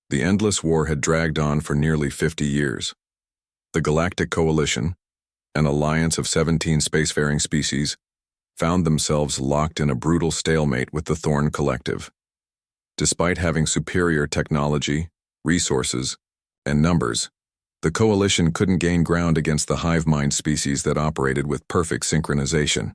The endless war had dragged on for nearly 50 years. The Galactic Coalition, an alliance of 17 spacefaring species, found themselves locked in a brutal stalemate with the Thorn Collective. Despite having superior technology, resources, and numbers, the Coalition couldn't gain ground against the hive mind species that operated with perfect synchronization.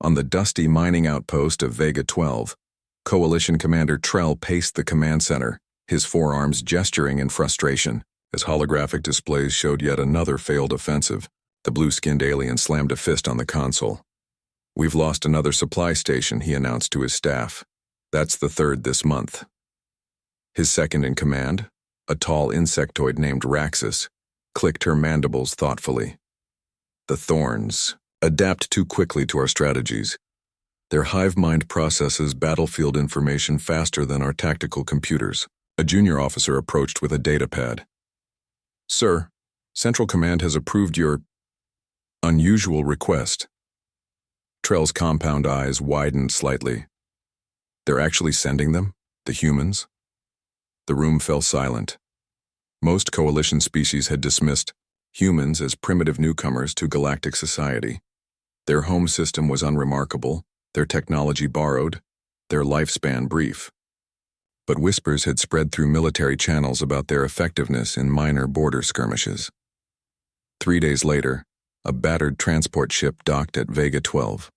On the dusty mining outpost of Vega 12, Coalition Commander Trell paced the command center, his forearms gesturing in frustration. As holographic displays showed yet another failed offensive, the blue-skinned alien slammed a fist on the console. "We've lost another supply station," he announced to his staff. "That's the third this month." His second in command, a tall insectoid named Raxus, clicked her mandibles thoughtfully. "The Thorns adapt too quickly to our strategies. Their hive mind processes battlefield information faster than our tactical computers." A junior officer approached with a datapad. "Sir, Central Command has approved your unusual request." Trell's compound eyes widened slightly. "They're actually sending them? The humans?" The room fell silent. Most Coalition species had dismissed humans as primitive newcomers to galactic society. Their home system was unremarkable, their technology borrowed, their lifespan brief. But whispers had spread through military channels about their effectiveness in minor border skirmishes. 3 days later, a battered transport ship docked at Vega 12.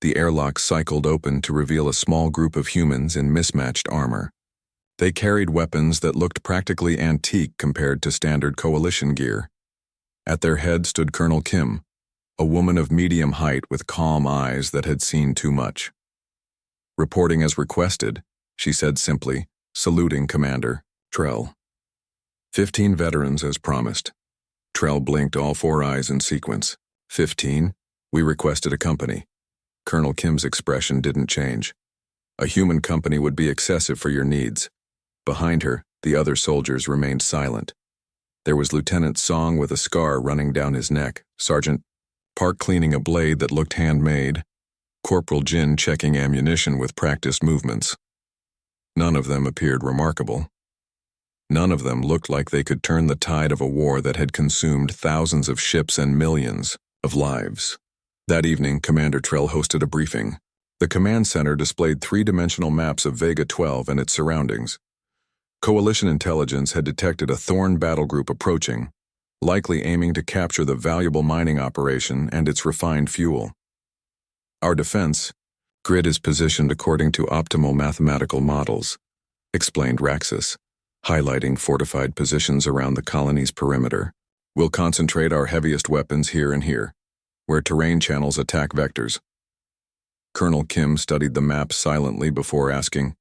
The airlock cycled open to reveal a small group of humans in mismatched armor. They carried weapons that looked practically antique compared to standard Coalition gear. At their head stood Colonel Kim, a woman of medium height with calm eyes that had seen too much. Reporting as requested, she said simply, saluting Commander Trell. 15 veterans as promised. Trell blinked all 4 eyes in sequence. 15? We requested a company. Colonel Kim's expression didn't change. A human company would be excessive for your needs. Behind her, the other soldiers remained silent. There was Lieutenant Song with a scar running down his neck, Sergeant Park cleaning a blade that looked handmade, Corporal Jin checking ammunition with practiced movements. None of them appeared remarkable. None of them looked like they could turn the tide of a war that had consumed thousands of ships and millions of lives. That evening, Commander Trell hosted a briefing. The command center displayed 3-dimensional maps of Vega 12 and its surroundings. Coalition intelligence had detected a Thorn battle group approaching, likely aiming to capture the valuable mining operation and its refined fuel. "Our defense grid is positioned according to optimal mathematical models," explained Raxus, highlighting fortified positions around the colony's perimeter. "We'll concentrate our heaviest weapons here and here, where terrain channels attack vectors." Colonel Kim studied the map silently before asking,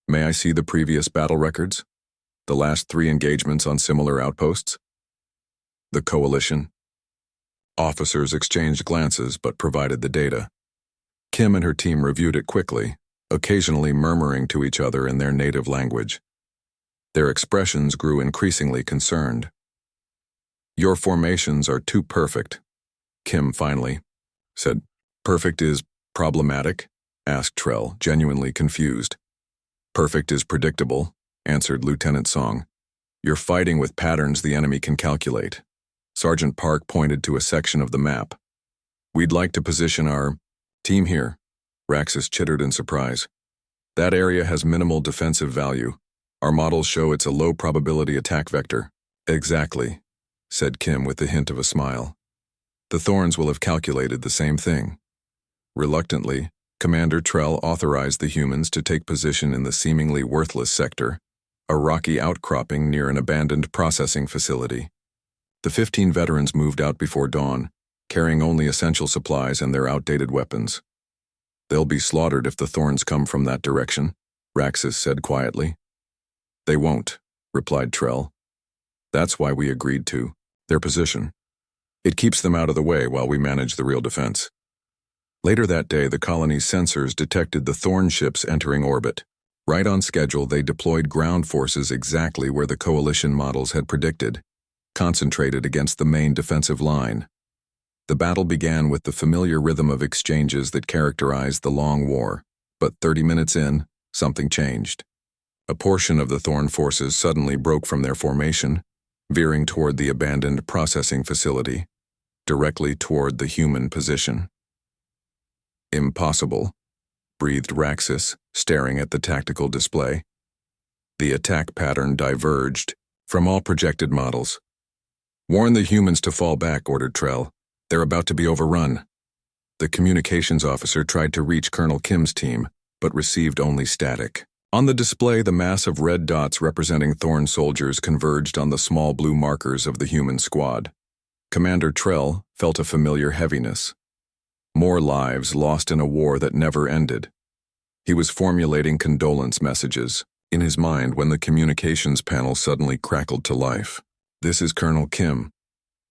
"May I see the previous battle records? The last 3 engagements on similar outposts?" The Coalition. Officers exchanged glances but provided the data. Kim and her team reviewed it quickly, occasionally murmuring to each other in their native language. Their expressions grew increasingly concerned. "Your formations are too perfect," Kim finally said. "Perfect is problematic?" asked Trell, genuinely confused. "Perfect is predictable," answered Lieutenant Song. "You're fighting with patterns the enemy can calculate." Sergeant Park pointed to a section of the map. "We'd like to position our team here," Raxus chittered in surprise. "That area has minimal defensive value. Our models show it's a low-probability attack vector." "Exactly," said Kim with the hint of a smile. "The Thorns will have calculated the same thing." Reluctantly, Commander Trell authorized the humans to take position in the seemingly worthless sector, a rocky outcropping near an abandoned processing facility. The 15 veterans moved out before dawn, carrying only essential supplies and their outdated weapons. "They'll be slaughtered if the Thorns come from that direction," Raxus said quietly. "They won't," replied Trell. "That's why we agreed to their position. It keeps them out of the way while we manage the real defense." Later that day, the colony's sensors detected the Thorn ships entering orbit. Right on schedule, they deployed ground forces exactly where the Coalition models had predicted, concentrated against the main defensive line. The battle began with the familiar rhythm of exchanges that characterized the long war, but 30 minutes in, something changed. A portion of the Thorn forces suddenly broke from their formation, veering toward the abandoned processing facility, directly toward the human position. "Impossible," breathed Raxus, staring at the tactical display. The attack pattern diverged from all projected models. "Warn the humans to fall back," ordered Trell. "They're about to be overrun." The communications officer tried to reach Colonel Kim's team, but received only static. On the display, the mass of red dots representing Thorn soldiers converged on the small blue markers of the human squad. Commander Trell felt a familiar heaviness. More lives lost in a war that never ended. He was formulating condolence messages in his mind when the communications panel suddenly crackled to life. "This is Colonel Kim,"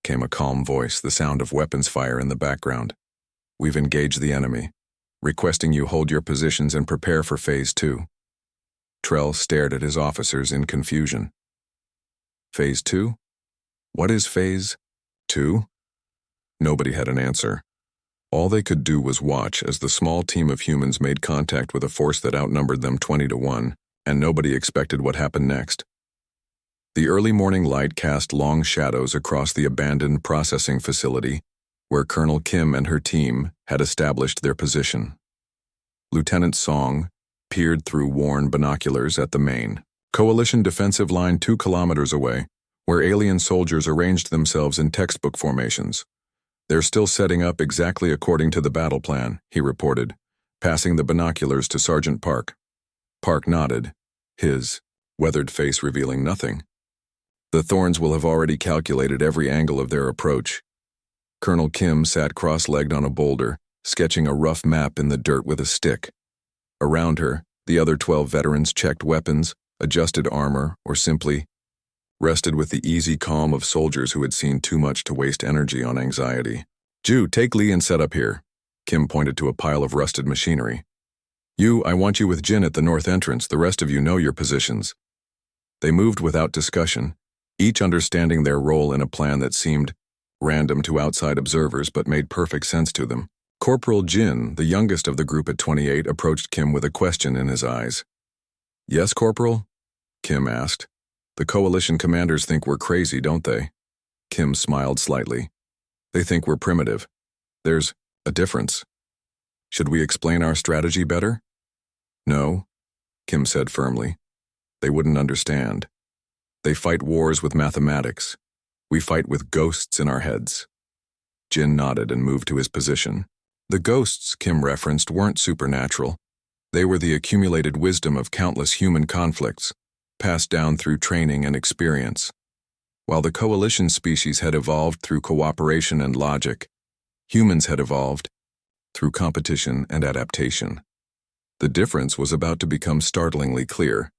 came a calm voice, the sound of weapons fire in the background. "We've engaged the enemy, requesting you hold your positions and prepare for Phase 2. Trell stared at his officers in confusion. "Phase 2? What is Phase 2? Nobody had an answer. All they could do was watch as the small team of humans made contact with a force that outnumbered them 20-1, and nobody expected what happened next. The early morning light cast long shadows across the abandoned processing facility where Colonel Kim and her team had established their position. Lieutenant Song peered through worn binoculars at the main Coalition defensive line 2 kilometers away, where alien soldiers arranged themselves in textbook formations. "They're still setting up exactly according to the battle plan," he reported, passing the binoculars to Sergeant Park. Park nodded, his weathered face revealing nothing. "The Thorns will have already calculated every angle of their approach." Colonel Kim sat cross-legged on a boulder, sketching a rough map in the dirt with a stick. Around her, the other 12 veterans checked weapons, adjusted armor, or simply rested with the easy calm of soldiers who had seen too much to waste energy on anxiety. "Ju, take Lee and set up here." Kim pointed to a pile of rusted machinery. "You, I want you with Jin at the north entrance. The rest of you know your positions." They moved without discussion, each understanding their role in a plan that seemed random to outside observers but made perfect sense to them. Corporal Jin, the youngest of the group at 28, approached Kim with a question in his eyes. "Yes, Corporal?" Kim asked. "The Coalition commanders think we're crazy, don't they?" Kim smiled slightly. "They think we're primitive. There's a difference. Should we explain our strategy better?" "No," Kim said firmly. "They wouldn't understand. They fight wars with mathematics. We fight with ghosts in our heads." Jin nodded and moved to his position. The ghosts Kim referenced weren't supernatural. They were the accumulated wisdom of countless human conflicts, passed down through training and experience. While the Coalition species had evolved through cooperation and logic, humans had evolved through competition and adaptation. The difference was about to become startlingly clear.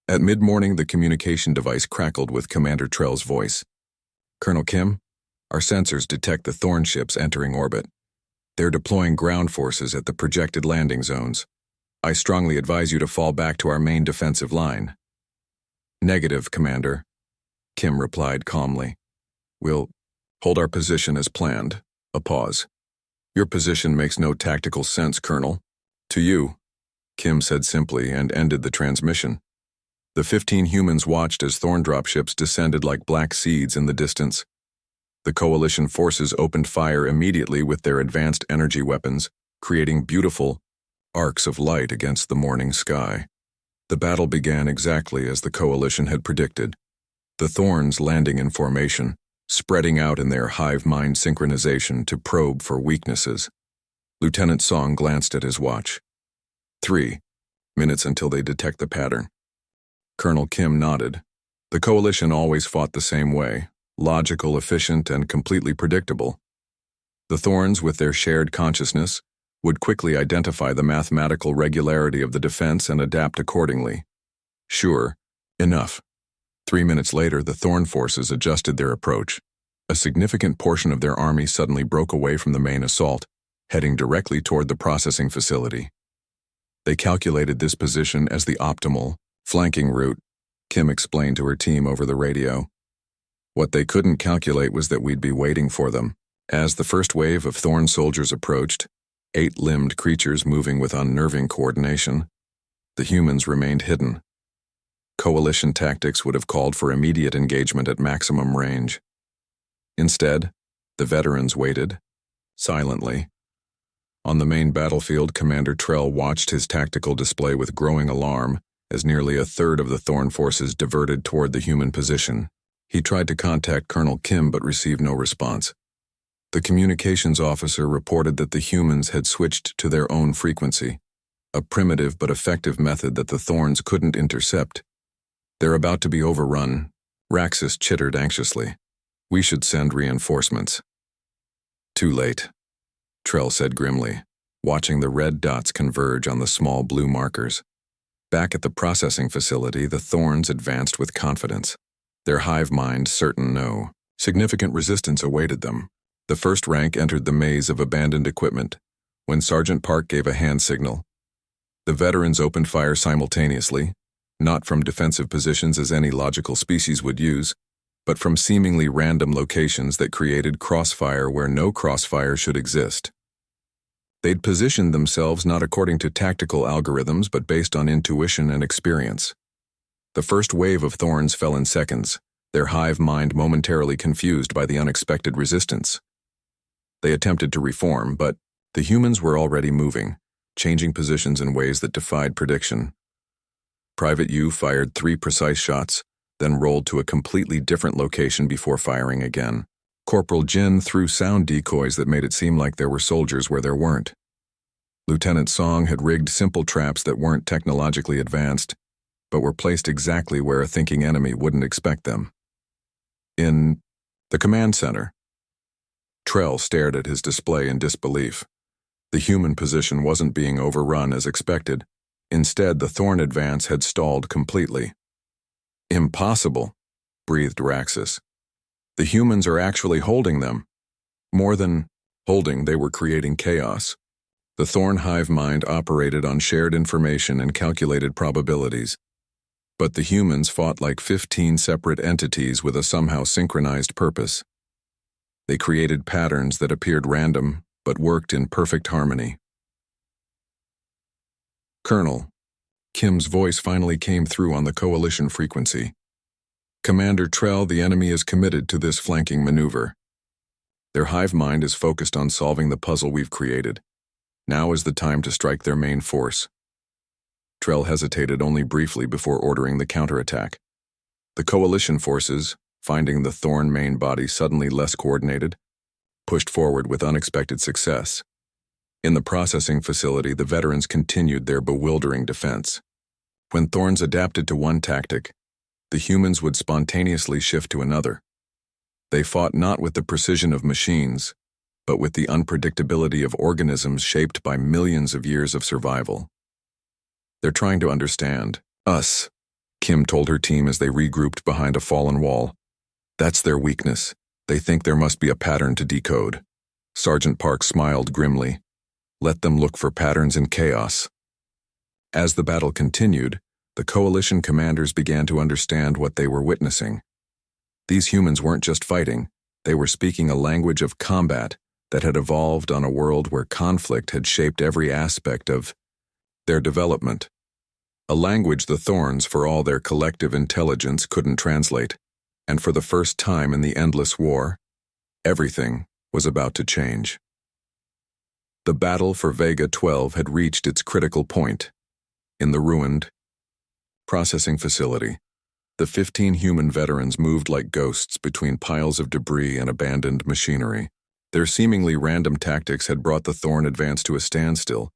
At mid-morning, the communication device crackled with Commander Trell's voice. "Colonel Kim, our sensors detect the Thorn ships entering orbit. They're deploying ground forces at the projected landing zones. I strongly advise you to fall back to our main defensive line." "Negative, Commander," Kim replied calmly. "We'll hold our position as planned." A pause. "Your position makes no tactical sense, Colonel." "To you," Kim said simply and ended the transmission. The 15 humans watched as Thorn dropships descended like black seeds in the distance. The Coalition forces opened fire immediately with their advanced energy weapons, creating beautiful arcs of light against the morning sky. The battle began exactly as the Coalition had predicted. The Thorns landing in formation, spreading out in their hive mind synchronization to probe for weaknesses. Lieutenant Song glanced at his watch. 3 minutes until they detect the pattern. Colonel Kim nodded. The Coalition always fought the same way, logical, efficient, and completely predictable. The Thorns, with their shared consciousness, would quickly identify the mathematical regularity of the defense and adapt accordingly. Sure, enough. 3 minutes later, the Thorn forces adjusted their approach. A significant portion of their army suddenly broke away from the main assault, heading directly toward the processing facility. They calculated this position as the optimal, flanking route, Kim explained to her team over the radio. What they couldn't calculate was that we'd be waiting for them. As the first wave of Thorn soldiers approached, 8-limbed creatures moving with unnerving coordination, the humans remained hidden. Coalition tactics would have called for immediate engagement at maximum range. Instead, the veterans waited, silently. On the main battlefield, Commander Trell watched his tactical display with growing alarm as nearly a third of the Thorn forces diverted toward the human position. He tried to contact Colonel Kim but received no response. The communications officer reported that the humans had switched to their own frequency, a primitive but effective method that the Thorns couldn't intercept. "They're about to be overrun," Raxus chittered anxiously. "We should send reinforcements." "Too late," Trell said grimly, watching the red dots converge on the small blue markers. Back at the processing facility, the Thorns advanced with confidence, their hive mind certain no significant resistance awaited them. The first rank entered the maze of abandoned equipment. When Sergeant Park gave a hand signal, the veterans opened fire simultaneously, not from defensive positions as any logical species would use, but from seemingly random locations that created crossfire where no crossfire should exist. They'd positioned themselves not according to tactical algorithms but based on intuition and experience. The first wave of Thorns fell in seconds, their hive mind momentarily confused by the unexpected resistance. They attempted to reform, but the humans were already moving, changing positions in ways that defied prediction. Private Yu fired 3 precise shots, then rolled to a completely different location before firing again. Corporal Jin threw sound decoys that made it seem like there were soldiers where there weren't. Lieutenant Song had rigged simple traps that weren't technologically advanced, but were placed exactly where a thinking enemy wouldn't expect them. In the command center, Trell stared at his display in disbelief. The human position wasn't being overrun as expected. Instead, the Thorn advance had stalled completely. "Impossible," breathed Raxus. "The humans are actually holding them. More than holding, they were creating chaos." The Thorn hive mind operated on shared information and calculated probabilities. But the humans fought like 15 separate entities with a somehow synchronized purpose. They created patterns that appeared random, but worked in perfect harmony. "Colonel," Kim's voice finally came through on the Coalition frequency. "Commander Trell, the enemy is committed to this flanking maneuver. Their hive mind is focused on solving the puzzle we've created. Now is the time to strike their main force." Trell hesitated only briefly before ordering the counterattack. The Coalition forces, finding the Thorn main body suddenly less coordinated, pushed forward with unexpected success. In the processing facility, the veterans continued their bewildering defense. When Thorns adapted to one tactic, the humans would spontaneously shift to another. They fought not with the precision of machines, but with the unpredictability of organisms shaped by millions of years of survival. "They're trying to understand us," Kim told her team as they regrouped behind a fallen wall. "That's their weakness. They think there must be a pattern to decode." Sergeant Park smiled grimly. "Let them look for patterns in chaos." As the battle continued, the Coalition commanders began to understand what they were witnessing. These humans weren't just fighting, they were speaking a language of combat that had evolved on a world where conflict had shaped every aspect of their development. A language the Thorns, for all their collective intelligence, couldn't translate. And for the first time in the endless war, everything was about to change. The battle for Vega 12 had reached its critical point. In the ruined processing facility, the 15 human veterans moved like ghosts between piles of debris and abandoned machinery. Their seemingly random tactics had brought the Thorn advance to a standstill,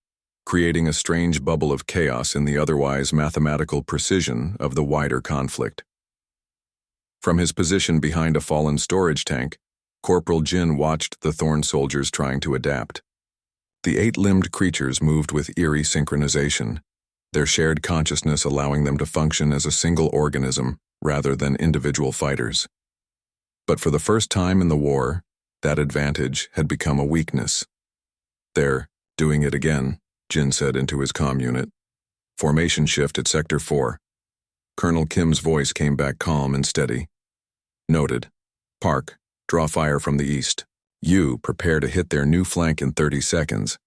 creating a strange bubble of chaos in the otherwise mathematical precision of the wider conflict. From his position behind a fallen storage tank, Corporal Jin watched the Thorn soldiers trying to adapt. The 8-limbed creatures moved with eerie synchronization, their shared consciousness allowing them to function as a single organism rather than individual fighters. But for the first time in the war, that advantage had become a weakness. "They're doing it again," Jin said into his comm unit. "Formation shift at Sector 4. Colonel Kim's voice came back calm and steady. "Noted. Park, draw fire from the east. You prepare to hit their new flank in 30 seconds.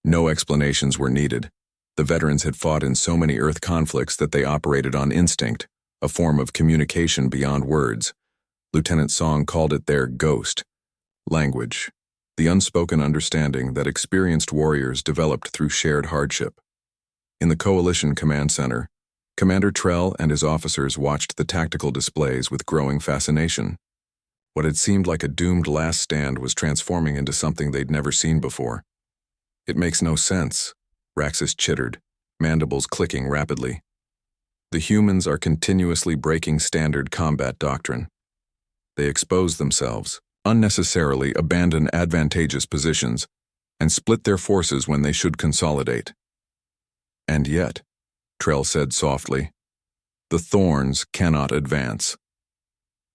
No explanations were needed. The veterans had fought in so many Earth conflicts that they operated on instinct, a form of communication beyond words. Lieutenant Song called it their ghost language, the unspoken understanding that experienced warriors developed through shared hardship. In the Coalition Command Center, Commander Trell and his officers watched the tactical displays with growing fascination. What had seemed like a doomed last stand was transforming into something they'd never seen before. "It makes no sense," Raxus chittered, mandibles clicking rapidly. "The humans are continuously breaking standard combat doctrine. They expose themselves, unnecessarily abandon advantageous positions, and split their forces when they should consolidate." "And yet," Trell said softly, "the Thorns cannot advance."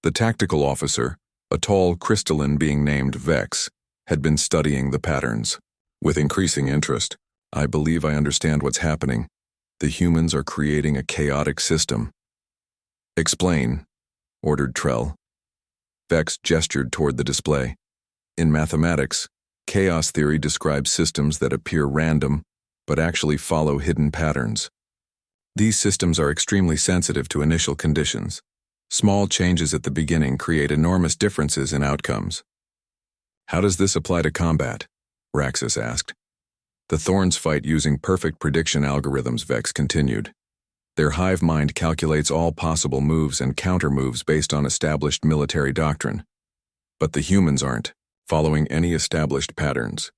The tactical officer, a tall crystalline being named Vex, had been studying the patterns. "With increasing interest, I believe I understand what's happening. The humans are creating a chaotic system." "Explain," ordered Trell. Vex gestured toward the display. "In mathematics, chaos theory describes systems that appear random, but actually follow hidden patterns. These systems are extremely sensitive to initial conditions. Small changes at the beginning create enormous differences in outcomes." "How does this apply to combat?" Raxus asked. "The Thorns fight using perfect prediction algorithms," Vex continued. "Their hive mind calculates all possible moves and counter-moves based on established military doctrine. But the humans aren't, following any established patterns.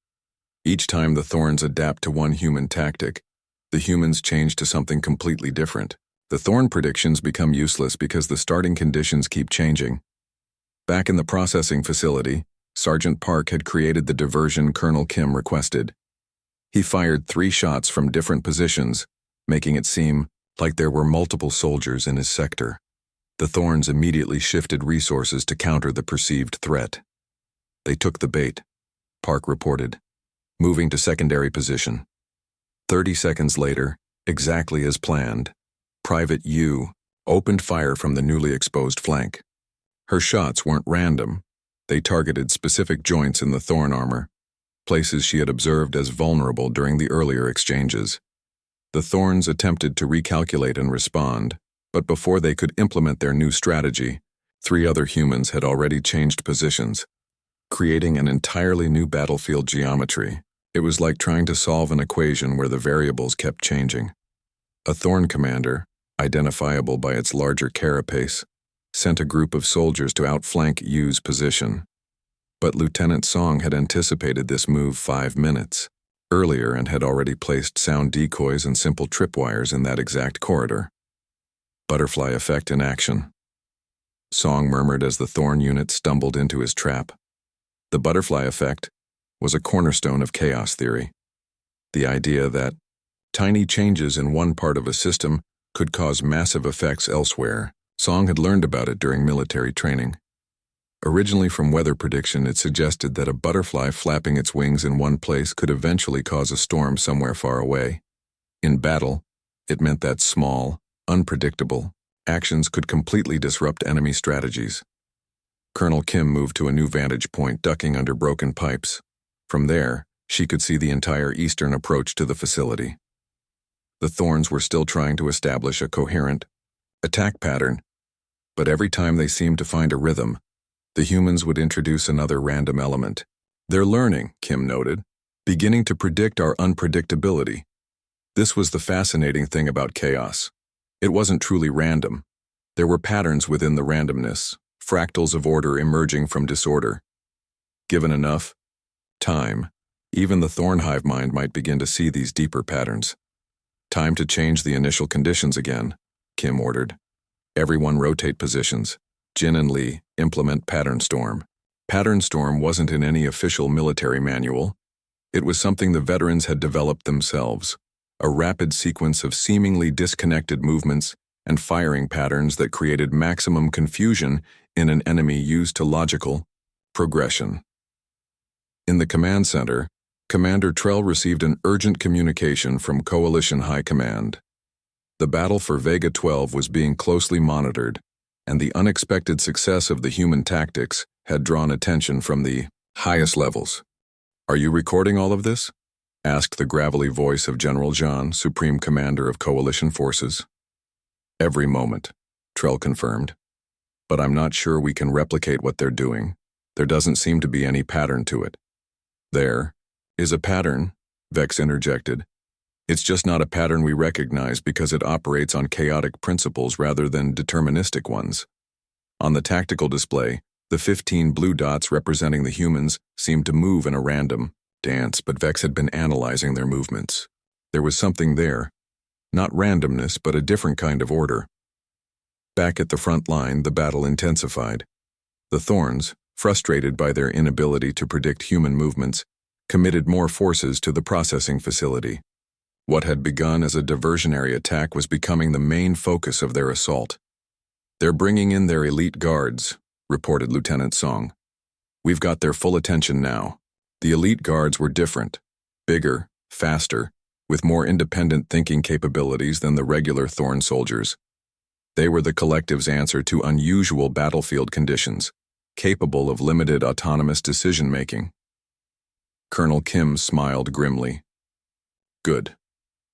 Each time the Thorns adapt to one human tactic, the humans change to something completely different. The Thorn predictions become useless because the starting conditions keep changing." Back in the processing facility, Sergeant Park had created the diversion Colonel Kim requested. He fired 3 shots from different positions, making it seem like there were multiple soldiers in his sector. The Thorns immediately shifted resources to counter the perceived threat. "They took the bait," Park reported, moving to secondary position. 30 seconds later, exactly as planned, Private Yu opened fire from the newly exposed flank. Her shots weren't random. They targeted specific joints in the Thorn armor, places she had observed as vulnerable during the earlier exchanges. The Thorns attempted to recalculate and respond, but before they could implement their new strategy, 3 other humans had already changed positions, creating an entirely new battlefield geometry. It was like trying to solve an equation where the variables kept changing. A Thorn commander, identifiable by its larger carapace, sent a group of soldiers to outflank Yu's position. But Lieutenant Song had anticipated this move 5 minutes earlier and had already placed sound decoys and simple tripwires in that exact corridor. "Butterfly effect in action," Song murmured as the Thorn unit stumbled into his trap. The butterfly effect was a cornerstone of chaos theory. The idea that tiny changes in one part of a system could cause massive effects elsewhere. Song had learned about it during military training. Originally from weather prediction, it suggested that a butterfly flapping its wings in one place could eventually cause a storm somewhere far away. In battle, it meant that small, unpredictable actions could completely disrupt enemy strategies. Colonel Kim moved to a new vantage point, ducking under broken pipes. From there, she could see the entire eastern approach to the facility. The Thorns were still trying to establish a coherent attack pattern, but every time they seemed to find a rhythm, the humans would introduce another random element. "They're learning," Kim noted, "beginning to predict our unpredictability." This was the fascinating thing about chaos. It wasn't truly random. There were patterns within the randomness, fractals of order emerging from disorder. Given enough time, even the Thorn hive mind might begin to see these deeper patterns. "Time to change the initial conditions again," Kim ordered. "Everyone rotate positions. Jin and Lee, implement Pattern Storm." Pattern Storm wasn't in any official military manual. It was something the veterans had developed themselves, a rapid sequence of seemingly disconnected movements and firing patterns that created maximum confusion in an enemy used to logical progression. In the command center, Commander Trell received an urgent communication from Coalition High Command. The battle for Vega 12 was being closely monitored, and the unexpected success of the human tactics had drawn attention from the highest levels. "Are you recording all of this?" asked the gravelly voice of General Jean, Supreme Commander of Coalition Forces. Every moment, Trell confirmed. But I'm not sure we can replicate what they're doing. There doesn't seem to be any pattern to it. There is a pattern, Vex interjected. It's just not a pattern we recognize because it operates on chaotic principles rather than deterministic ones. On the tactical display, the 15 blue dots representing the humans seemed to move in a random dance, but Vex had been analyzing their movements. There was something there. Not randomness, but a different kind of order. Back at the front line, the battle intensified. The Thorns, frustrated by their inability to predict human movements, committed more forces to the processing facility. What had begun as a diversionary attack was becoming the main focus of their assault. "They're bringing in their elite guards," reported Lieutenant Song. "We've got their full attention now." The elite guards were different, bigger, faster, with more independent thinking capabilities than the regular Thorn soldiers. They were the collective's answer to unusual battlefield conditions, capable of limited autonomous decision-making. Colonel Kim smiled grimly. "Good.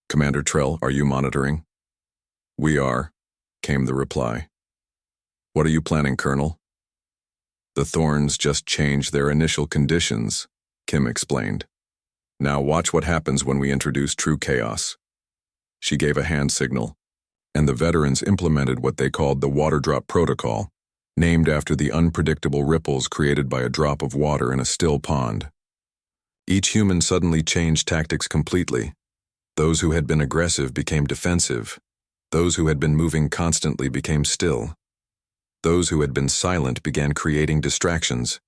Commander Trell, are you monitoring?" "We are," came the reply. "What are you planning, Colonel?" "The Thorns just changed their initial conditions," Kim explained. "Now watch what happens when we introduce true chaos." She gave a hand signal, and the veterans implemented what they called the water drop protocol, named after the unpredictable ripples created by a drop of water in a still pond. Each human suddenly changed tactics completely. Those who had been aggressive became defensive. Those who had been moving constantly became still. Those who had been silent began creating distractions.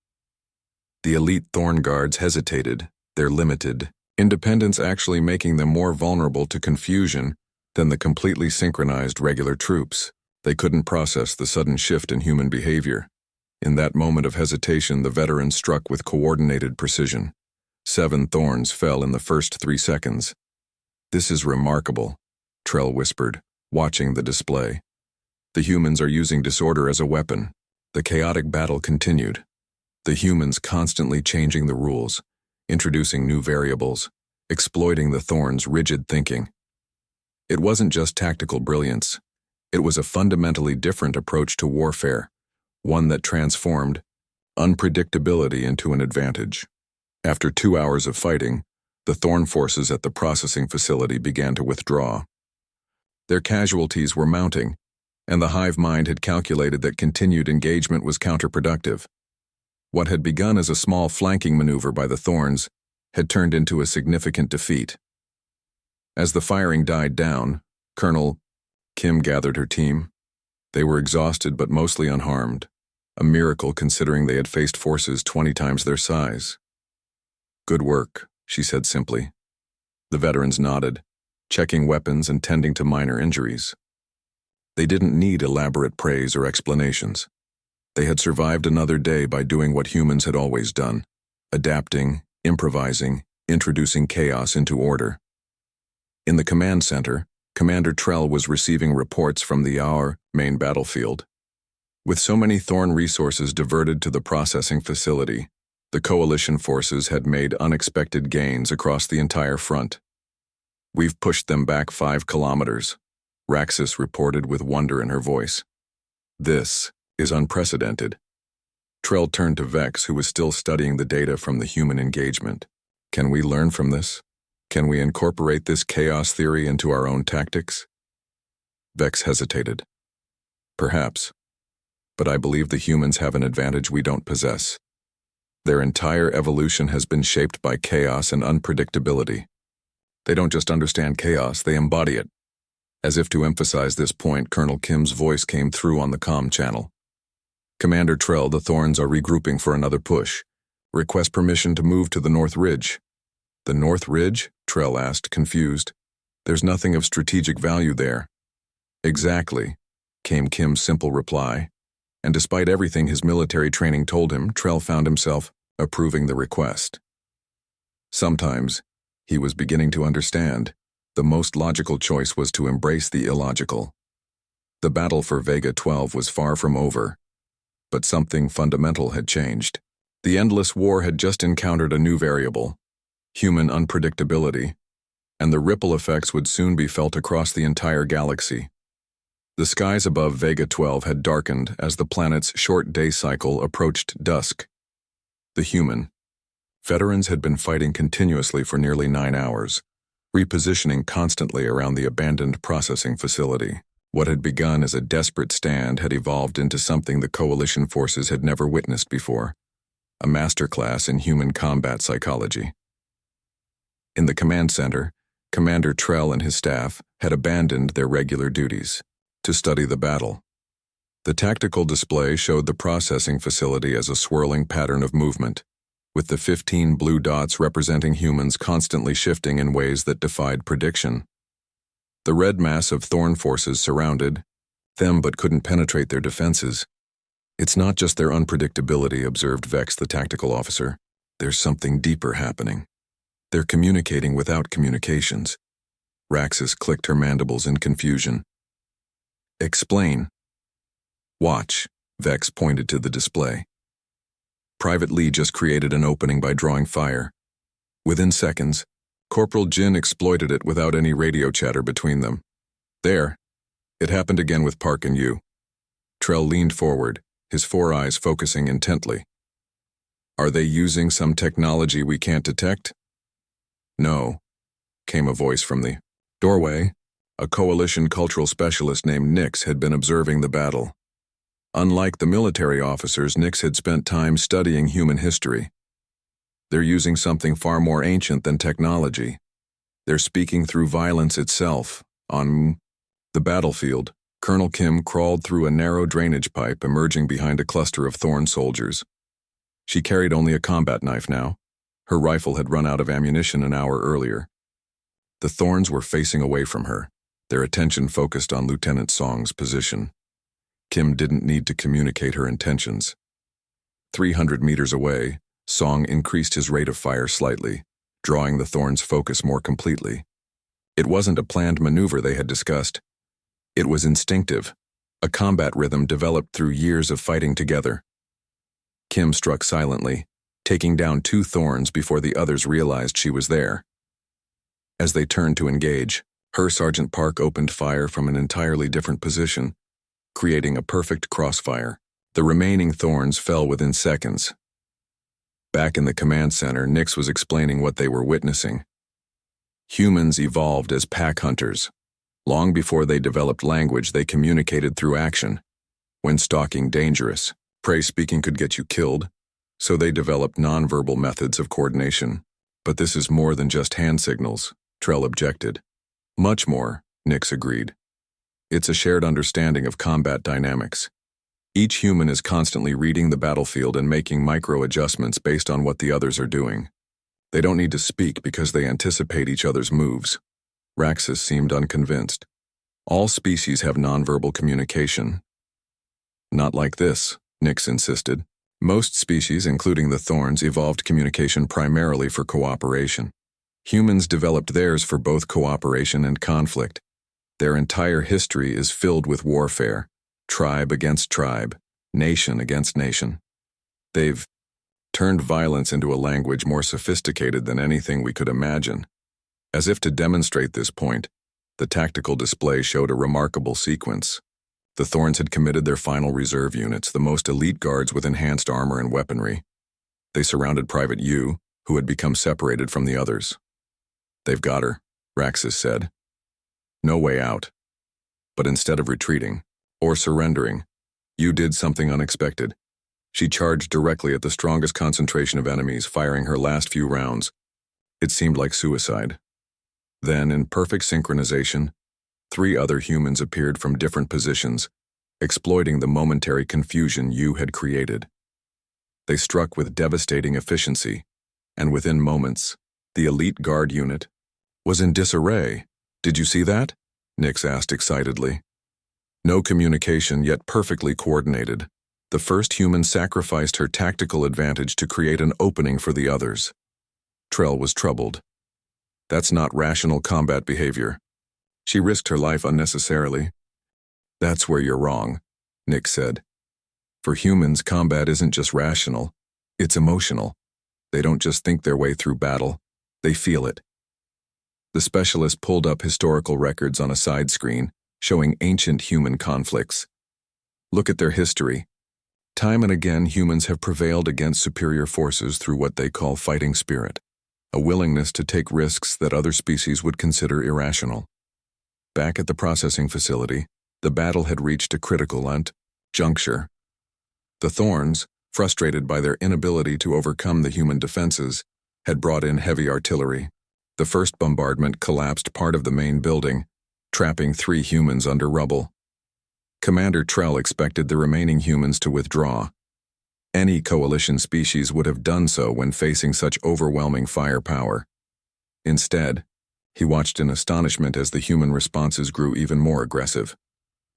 The elite Thorn guards hesitated, their limited independence actually making them more vulnerable to confusion than the completely synchronized regular troops. They couldn't process the sudden shift in human behavior. In that moment of hesitation, the veterans struck with coordinated precision. 7 Thorns fell in the first 3 seconds. "This is remarkable," Trell whispered, watching the display. "The humans are using disorder as a weapon." The chaotic battle continued. The humans constantly changing the rules, introducing new variables, exploiting the Thorns' rigid thinking. It wasn't just tactical brilliance. It was a fundamentally different approach to warfare, one that transformed unpredictability into an advantage. After 2 hours of fighting, the Thorn forces at the processing facility began to withdraw. Their casualties were mounting, and the hive mind had calculated that continued engagement was counterproductive. What had begun as a small flanking maneuver by the Thorns had turned into a significant defeat. As the firing died down, Colonel Kim gathered her team. They were exhausted but mostly unharmed, a miracle considering they had faced forces 20 times their size. "Good work," she said simply. The veterans nodded, checking weapons and tending to minor injuries. They didn't need elaborate praise or explanations. They had survived another day by doing what humans had always done, adapting, improvising, introducing chaos into order. In the command center, Commander Trell was receiving reports from the Our main battlefield. With so many Thorn resources diverted to the processing facility, the Coalition forces had made unexpected gains across the entire front. "We've pushed them back 5 kilometers, Raxus reported with wonder in her voice. "This is unprecedented." Trell turned to Vex, who was still studying the data from the human engagement. "Can we learn from this? Can we incorporate this chaos theory into our own tactics?" Vex hesitated. "Perhaps. But I believe the humans have an advantage we don't possess. Their entire evolution has been shaped by chaos and unpredictability. They don't just understand chaos, they embody it." As if to emphasize this point, Colonel Kim's voice came through on the comm channel. "Commander Trell, the Thorns are regrouping for another push. Request permission to move to the North Ridge." "The North Ridge?" Trell asked, confused. "There's nothing of strategic value there." "Exactly," came Kim's simple reply, and despite everything his military training told him, Trell found himself approving the request. Sometimes, he was beginning to understand, the most logical choice was to embrace the illogical. The battle for Vega 12 was far from over, but something fundamental had changed. The endless war had just encountered a new variable. human unpredictability, and the ripple effects would soon be felt across the entire galaxy. The skies above Vega 12 had darkened as the planet's short day cycle approached dusk. The human veterans had been fighting continuously for nearly 9 hours, repositioning constantly around the abandoned processing facility. What had begun as a desperate stand had evolved into something the Coalition forces had never witnessed before, a masterclass in human combat psychology. In the command center, Commander Trell and his staff had abandoned their regular duties to study the battle. The tactical display showed the processing facility as a swirling pattern of movement, with the 15 blue dots representing humans constantly shifting in ways that defied prediction. The red mass of Thorn forces surrounded them but couldn't penetrate their defenses. It's not just their unpredictability, observed Vex, the tactical officer. There's something deeper happening. They're communicating without communications. Raxus clicked her mandibles in confusion. Explain. Watch, Vex pointed to the display. Private Lee just created an opening by drawing fire. Within seconds, Corporal Jin exploited it without any radio chatter between them. There. It happened again with Park and Yu. Trell leaned forward, his 4 eyes focusing intently. Are they using some technology we can't detect? No, came a voice from the doorway. A Coalition cultural specialist named Nix had been observing the battle. Unlike the military officers, Nix had spent time studying human history. They're using something far more ancient than technology. They're speaking through violence itself. On the battlefield, Colonel Kim crawled through a narrow drainage pipe emerging behind a cluster of Thorn soldiers. She carried only a combat knife now. Her rifle had run out of ammunition an hour earlier. The Thorns were facing away from her, their attention focused on Lieutenant Song's position. Kim didn't need to communicate her intentions. 300 meters away, Song increased his rate of fire slightly, drawing the Thorns' focus more completely. It wasn't a planned maneuver they had discussed. It was instinctive, a combat rhythm developed through years of fighting together. Kim struck silently, taking down 2 Thorns before the others realized she was there. As they turned to engage, her Sergeant Park opened fire from an entirely different position, creating a perfect crossfire. The remaining Thorns fell within seconds. Back in the command center, Nix was explaining what they were witnessing. Humans evolved as pack hunters. Long before they developed language, they communicated through action. When stalking dangerous, prey speaking could get you killed, so they developed nonverbal methods of coordination. But this is more than just hand signals, Trell objected. Much more, Nix agreed. It's a shared understanding of combat dynamics. Each human is constantly reading the battlefield and making micro-adjustments based on what the others are doing. They don't need to speak because they anticipate each other's moves. Raxus seemed unconvinced. All species have nonverbal communication. Not like this, Nix insisted. Most species, including the Thorns, evolved communication primarily for cooperation. Humans developed theirs for both cooperation and conflict. Their entire history is filled with warfare, tribe against tribe, nation against nation. They've turned violence into a language more sophisticated than anything we could imagine. As if to demonstrate this point, the tactical display showed a remarkable sequence. The Thorns had committed their final reserve units, the most elite guards with enhanced armor and weaponry. They surrounded Private Yu, who had become separated from the others. They've got her, Raxus said. No way out. But instead of retreating, or surrendering, Yu did something unexpected. She charged directly at the strongest concentration of enemies, firing her last few rounds. It seemed like suicide. Then, in perfect synchronization, 3 other humans appeared from different positions, exploiting the momentary confusion Yu had created. They struck with devastating efficiency, and within moments, the elite guard unit was in disarray. Did you see that? Nix asked excitedly. No communication, yet perfectly coordinated. The first human sacrificed her tactical advantage to create an opening for the others. Trell was troubled. That's not rational combat behavior. She risked her life unnecessarily. That's where you're wrong, Nix said. For humans, combat isn't just rational, it's emotional. They don't just think their way through battle, They feel it. The specialist pulled up historical records on a side screen, showing ancient human conflicts. Look at their history. Time and again, humans have prevailed against superior forces through what they call fighting spirit, a willingness to take risks that other species would consider irrational. Back at the processing facility, the battle had reached a critical juncture. The Thorns, frustrated by their inability to overcome the human defenses, had brought in heavy artillery. The first bombardment collapsed part of the main building, trapping 3 humans under rubble. Commander Trell expected the remaining humans to withdraw. Any coalition species would have done so when facing such overwhelming firepower. Instead, he watched in astonishment as the human responses grew even more aggressive.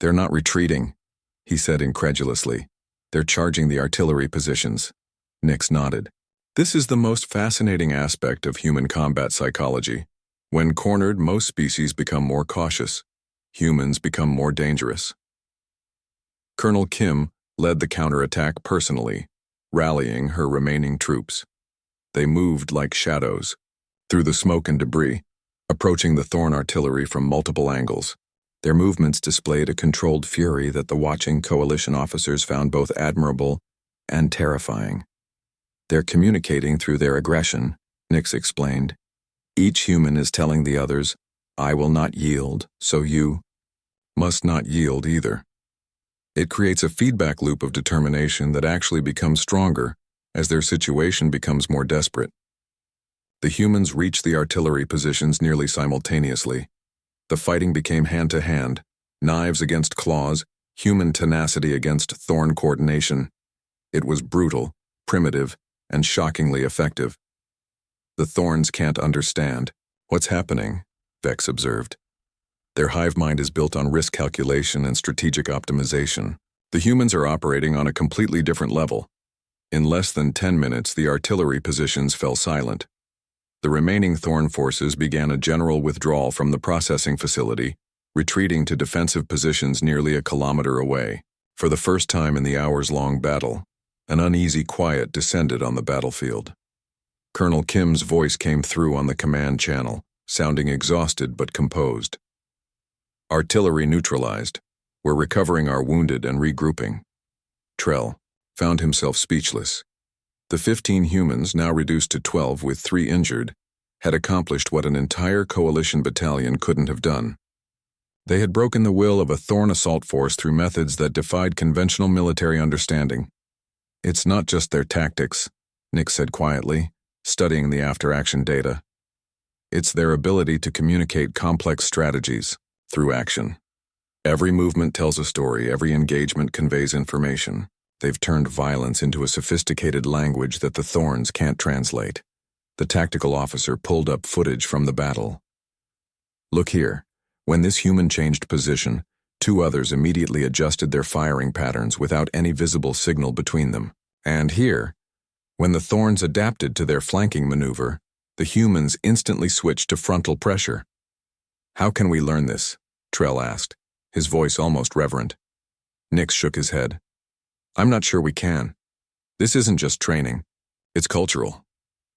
"They're not retreating," he said incredulously. "They're charging the artillery positions." Nix nodded. This is the most fascinating aspect of human combat psychology. When cornered, most species become more cautious. Humans become more dangerous. Colonel Kim led the counterattack personally, rallying her remaining troops. They moved like shadows, through the smoke and debris, approaching the Thorn artillery from multiple angles. Their movements displayed a controlled fury that the watching coalition officers found both admirable and terrifying. "They're communicating through their aggression," Nix explained. "Each human is telling the others, 'I will not yield, so you must not yield either.' It creates a feedback loop of determination that actually becomes stronger as their situation becomes more desperate." The humans reached the artillery positions nearly simultaneously. The fighting became hand-to-hand, knives against claws, human tenacity against Thorn coordination. It was brutal, primitive, and shockingly effective. "The Thorns can't understand what's happening," Vex observed. "Their hive mind is built on risk calculation and strategic optimization. The humans are operating on a completely different level." In less than 10 minutes, the artillery positions fell silent. The remaining Thorn forces began a general withdrawal from the processing facility, retreating to defensive positions nearly a kilometer away. For the first time in the hours-long battle, an uneasy quiet descended on the battlefield. Colonel Kim's voice came through on the command channel, sounding exhausted but composed. "Artillery neutralized. We're recovering our wounded and regrouping." Trell found himself speechless. The 15 humans, now reduced to 12 with 3 injured, had accomplished what an entire coalition battalion couldn't have done. They had broken the will of a Thorn assault force through methods that defied conventional military understanding. "It's not just their tactics," Nick said quietly, studying the after-action data. "It's their ability to communicate complex strategies through action. Every movement tells a story, every engagement conveys information. They've turned violence into a sophisticated language that the Thorns can't translate." The tactical officer pulled up footage from the battle. "Look here. When this human changed position, 2 others immediately adjusted their firing patterns without any visible signal between them. And here, when the Thorns adapted to their flanking maneuver, the humans instantly switched to frontal pressure." "How can we learn this?" Trell asked, his voice almost reverent. Nix shook his head. "I'm not sure we can. This isn't just training. It's cultural.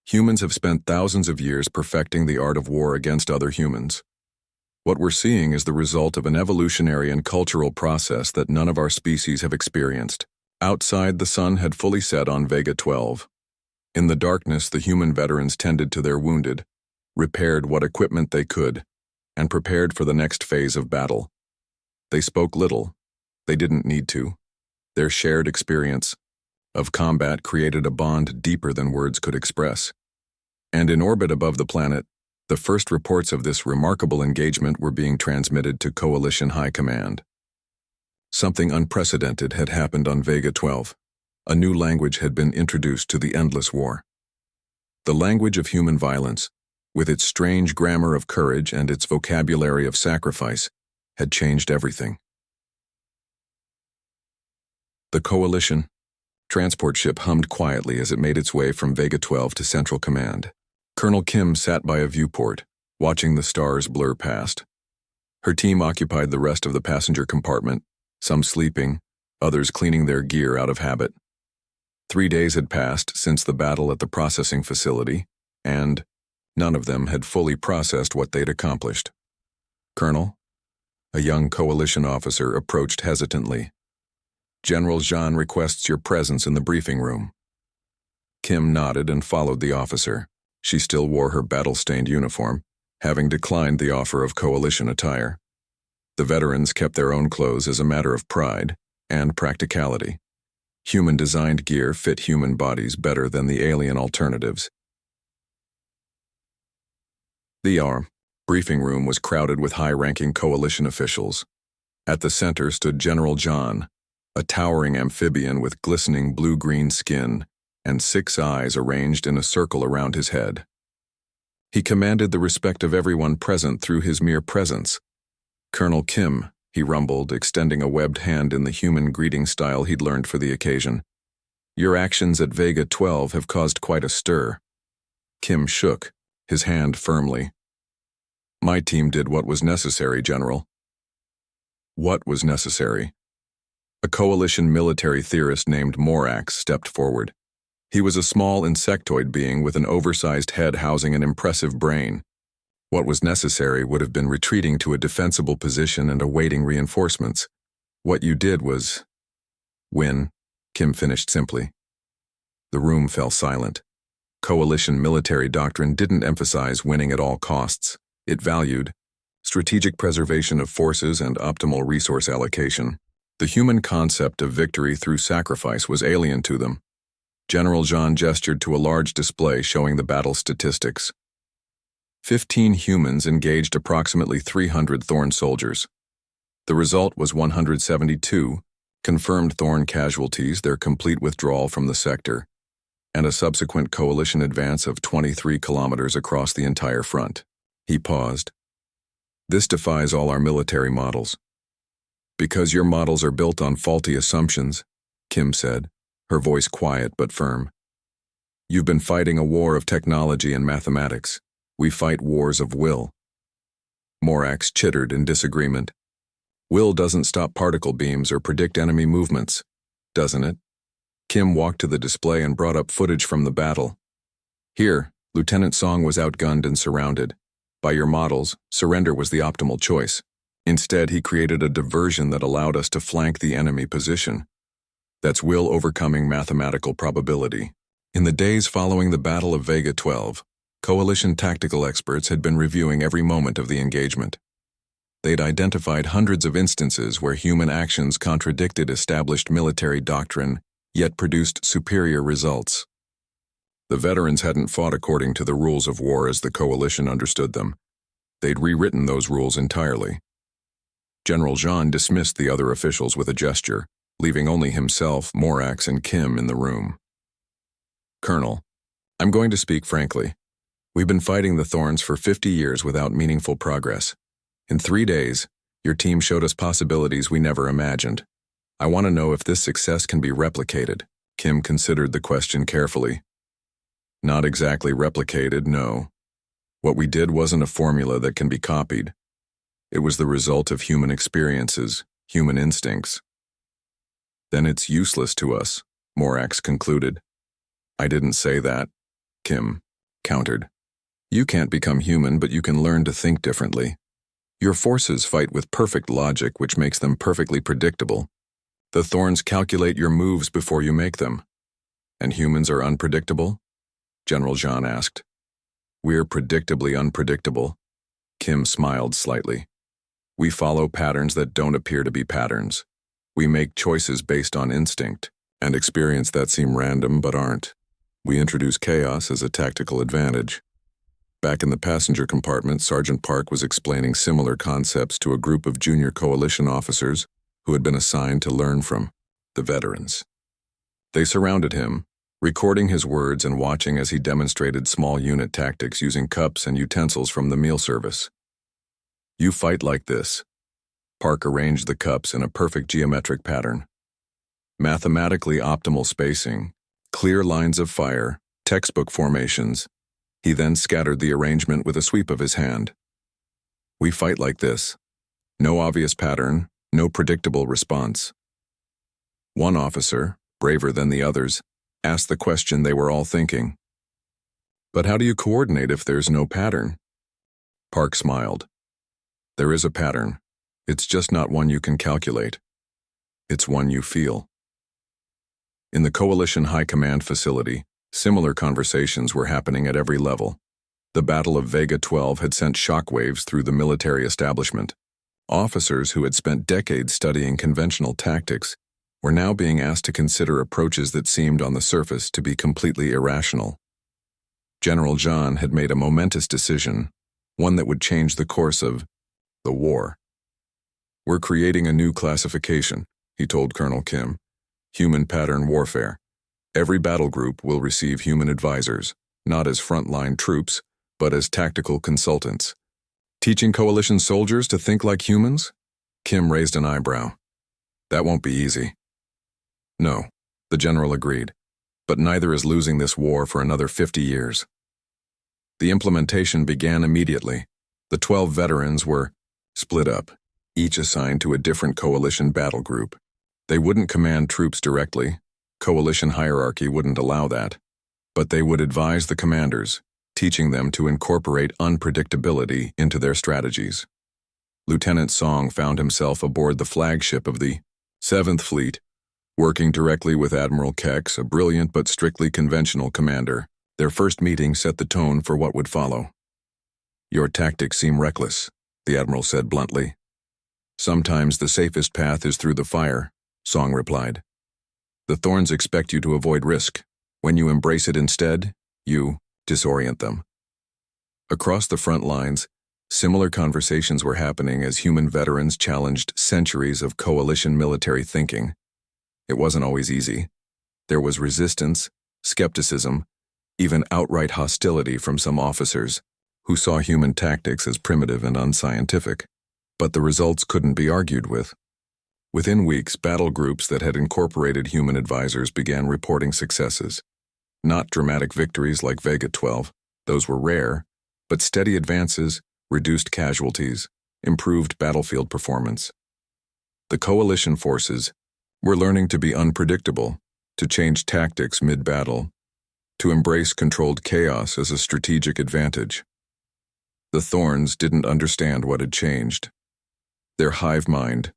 Humans have spent thousands of years perfecting the art of war against other humans. What we're seeing is the result of an evolutionary and cultural process that none of our species have experienced." Outside, the sun had fully set on Vega 12. In the darkness, the human veterans tended to their wounded, repaired what equipment they could, and prepared for the next phase of battle. They spoke little. They didn't need to. Their shared experience of combat created a bond deeper than words could express. And in orbit above the planet, the first reports of this remarkable engagement were being transmitted to Coalition High Command. Something unprecedented had happened on Vega 12. A new language had been introduced to the endless war. The language of human violence, with its strange grammar of courage and its vocabulary of sacrifice, had changed everything. The Coalition transport ship hummed quietly as it made its way from Vega 12 to Central Command. Colonel Kim sat by a viewport, watching the stars blur past. Her team occupied the rest of the passenger compartment, some sleeping, others cleaning their gear out of habit. 3 days had passed since the battle at the processing facility, and, None of them had fully processed what they'd accomplished. "Colonel?" A young coalition officer approached hesitantly. "General Jean requests your presence in the briefing room." Kim nodded and followed the officer. She still wore her battle-stained uniform, having declined the offer of coalition attire. The veterans kept their own clothes as a matter of pride and practicality. Human-designed gear fit human bodies better than the alien alternatives. The briefing room was crowded with high-ranking coalition officials. At the center stood General John, a towering amphibian with glistening blue-green skin and 6 eyes arranged in a circle around his head. He commanded the respect of everyone present through his mere presence. "Colonel Kim," he rumbled, extending a webbed hand in the human greeting style he'd learned for the occasion. "Your actions at Vega 12 have caused quite a stir." Kim shook, his hand firmly. "My team did what was necessary, General." "What was necessary?" A coalition military theorist named Morax stepped forward. He was a small insectoid being with an oversized head housing an impressive brain. What was necessary would have been retreating to a defensible position and awaiting reinforcements. What you did was win, Kim finished simply. The room fell silent. Coalition military doctrine didn't emphasize winning at all costs. It valued strategic preservation of forces and optimal resource allocation. The human concept of victory through sacrifice was alien to them. General Jean gestured to a large display showing the battle statistics. 15 humans engaged approximately 300 Thorn soldiers. The result was 172, confirmed Thorn casualties, their complete withdrawal from the sector, and a subsequent coalition advance of 23 kilometers across the entire front. He paused. "This defies all our military models." "Because your models are built on faulty assumptions," Kim said, her voice quiet but firm. "You've been fighting a war of technology and mathematics. We fight wars of will." Morax chittered in disagreement. "Will doesn't stop particle beams or predict enemy movements, doesn't it?" Kim walked to the display and brought up footage from the battle. "Here, Lieutenant Song was outgunned and surrounded. By your models, surrender was the optimal choice. Instead, he created a diversion that allowed us to flank the enemy position. That's will overcoming mathematical probability." In the days following the Battle of Vega 12, coalition tactical experts had been reviewing every moment of the engagement. They'd identified hundreds of instances where human actions contradicted established military doctrine, yet produced superior results. The veterans hadn't fought according to the rules of war as the coalition understood them. They'd rewritten those rules entirely. General Jean dismissed the other officials with a gesture, leaving only himself, Morax, and Kim in the room. "Colonel, I'm going to speak frankly. We've been fighting the Thorns for 50 years without meaningful progress. In 3 days, your team showed us possibilities we never imagined. I want to know if this success can be replicated." Kim considered the question carefully. "Not exactly replicated, no. What we did wasn't a formula that can be copied. It was the result of human experiences, human instincts." "Then it's useless to us," Morax concluded. "I didn't say that," Kim countered. "You can't become human, but you can learn to think differently. Your forces fight with perfect logic, which makes them perfectly predictable. The Thorns calculate your moves before you make them. And humans are unpredictable?" General Jean asked. "We're predictably unpredictable." Kim smiled slightly. "We follow patterns that don't appear to be patterns. We make choices based on instinct and experience that seem random but aren't. We introduce chaos as a tactical advantage." Back in the passenger compartment, Sergeant Park was explaining similar concepts to a group of junior coalition officers who had been assigned to learn from the veterans. They surrounded him, recording his words and watching as he demonstrated small unit tactics using cups and utensils from the meal service. "You fight like this." Park arranged the cups in a perfect geometric pattern. Mathematically optimal spacing, clear lines of fire, textbook formations. He then scattered the arrangement with a sweep of his hand. "We fight like this. No obvious pattern, no predictable response." One officer, braver than the others, asked the question they were all thinking. But how do you coordinate if there's no pattern? Park smiled. There is a pattern. It's just not one you can calculate. It's one you feel. In the Coalition High Command facility, similar conversations were happening at every level. The Battle of Vega 12 had sent shockwaves through the military establishment. Officers who had spent decades studying conventional tactics were now being asked to consider approaches that seemed on the surface to be completely irrational. General John had made a momentous decision, one that would change the course of the war. We're creating a new classification, he told Colonel Kim. Human pattern warfare. Every battle group will receive human advisors, not as frontline troops, but as tactical consultants. Teaching coalition soldiers to think like humans? Kim raised an eyebrow. That won't be easy. No, the general agreed, but neither is losing this war for another 50 years. The implementation began immediately. The 12 veterans were split up, each assigned to a different coalition battle group. They wouldn't command troops directly. Coalition hierarchy wouldn't allow that. But they would advise the commanders, teaching them to incorporate unpredictability into their strategies. Lieutenant Song found himself aboard the flagship of the 7th Fleet, working directly with Admiral Kex, a brilliant but strictly conventional commander. Their first meeting set the tone for what would follow. Your tactics seem reckless, the Admiral said bluntly. Sometimes the safest path is through the fire, Song replied. The Thorns expect you to avoid risk. When you embrace it instead, you disorient them. Across the front lines, similar conversations were happening as human veterans challenged centuries of coalition military thinking. It wasn't always easy. There was resistance, skepticism, even outright hostility from some officers who saw human tactics as primitive and unscientific. But the results couldn't be argued with. Within weeks, battle groups that had incorporated human advisors began reporting successes. Not dramatic victories like Vega 12, those were rare, but steady advances, reduced casualties, improved battlefield performance. The coalition forces were learning to be unpredictable, to change tactics mid-battle, to embrace controlled chaos as a strategic advantage. The Thorns didn't understand what had changed. Their hive mind,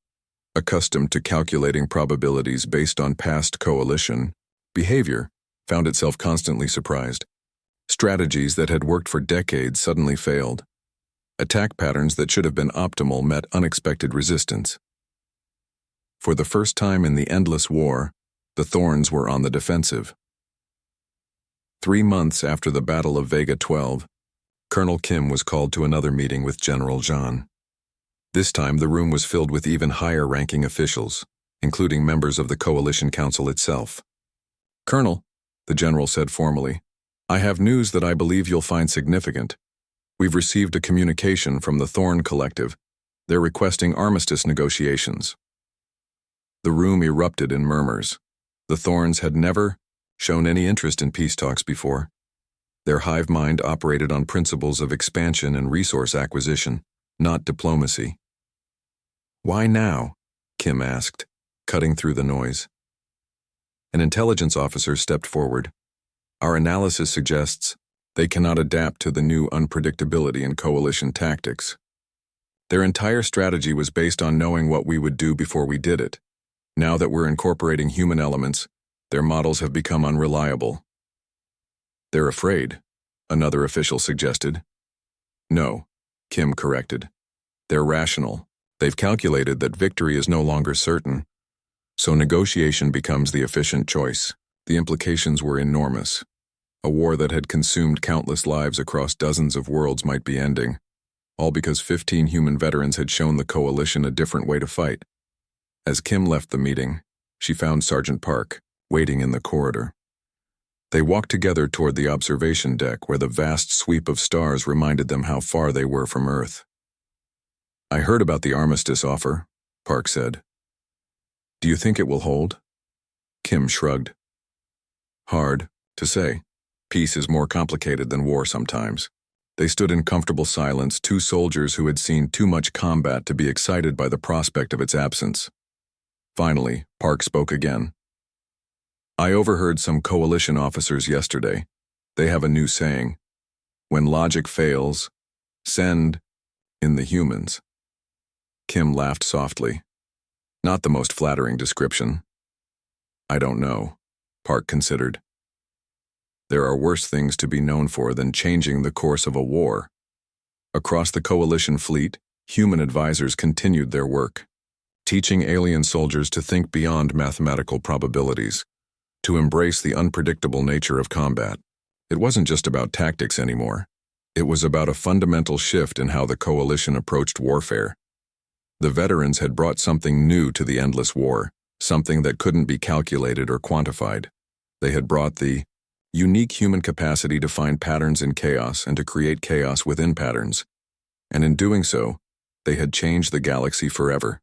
accustomed to calculating probabilities based on past coalition behavior, found itself constantly surprised. Strategies that had worked for decades suddenly failed. Attack patterns that should have been optimal met unexpected resistance. For the first time in the endless war, the Thorns were on the defensive. 3 months after the Battle of Vega 12, Colonel Kim was called to another meeting with General John. This time, the room was filled with even higher-ranking officials, including members of the Coalition Council itself. Colonel, the general said formally, I have news that I believe you'll find significant. We've received a communication from the Thorn Collective. They're requesting armistice negotiations. The room erupted in murmurs. The Thorns had never shown any interest in peace talks before. Their hive mind operated on principles of expansion and resource acquisition, not diplomacy. Why now? Kim asked, cutting through the noise. An intelligence officer stepped forward. Our analysis suggests they cannot adapt to the new unpredictability in coalition tactics. Their entire strategy was based on knowing what we would do before we did it. Now that we're incorporating human elements, their models have become unreliable. They're afraid, another official suggested. No, Kim corrected. They're rational. They've calculated that victory is no longer certain. So negotiation becomes the efficient choice. The implications were enormous. A war that had consumed countless lives across dozens of worlds might be ending, all because 15 human veterans had shown the coalition a different way to fight. As Kim left the meeting, she found Sergeant Park, waiting in the corridor. They walked together toward the observation deck where the vast sweep of stars reminded them how far they were from Earth. I heard about the armistice offer, Park said. Do you think it will hold? Kim shrugged. Hard to say. Peace is more complicated than war sometimes. They stood in comfortable silence, two soldiers who had seen too much combat to be excited by the prospect of its absence. Finally, Park spoke again. I overheard some coalition officers yesterday. They have a new saying, When logic fails, send in the humans. Kim laughed softly. Not the most flattering description. I don't know, Park considered. There are worse things to be known for than changing the course of a war. Across the Coalition fleet, human advisors continued their work, teaching alien soldiers to think beyond mathematical probabilities, to embrace the unpredictable nature of combat. It wasn't just about tactics anymore. It was about a fundamental shift in how the Coalition approached warfare. The veterans had brought something new to the endless war, something that couldn't be calculated or quantified. They had brought the unique human capacity to find patterns in chaos and to create chaos within patterns. And in doing so, they had changed the galaxy forever.